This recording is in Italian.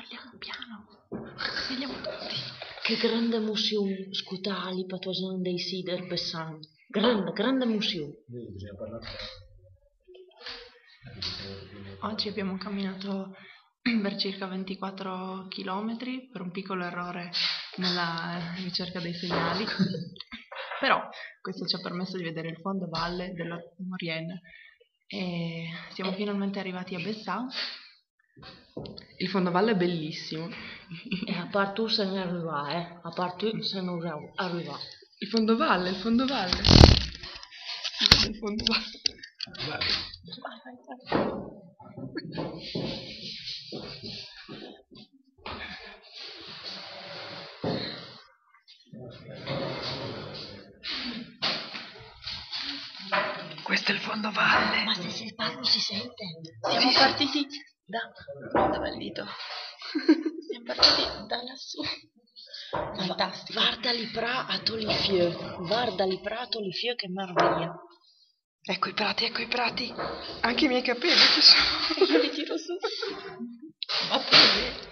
Parliamo piano. Svegliamo tutti. Che grande museum scutali patosan dei Sider Bessan. Grande museum. Bisogna parlare. Oggi abbiamo camminato per circa 24 km per un piccolo errore nella ricerca dei segnali. Però questo ci ha permesso di vedere il fondovalle della Maurienne e siamo finalmente arrivati a Bessan. Il fondovalle è bellissimo. E a part tu se ne arriva, a part tu se ne arriva. Il fondovalle. Il fondovalle. Questo è il fondovalle. Ma se parlo si sente. Siamo partiti Dove è il dito? Siamo partiti da lassù. Fantastico. Guarda li pra a Tolifieu, che meraviglia. Ecco i prati. Anche i miei capelli che sono. Io li tiro su. Va bene.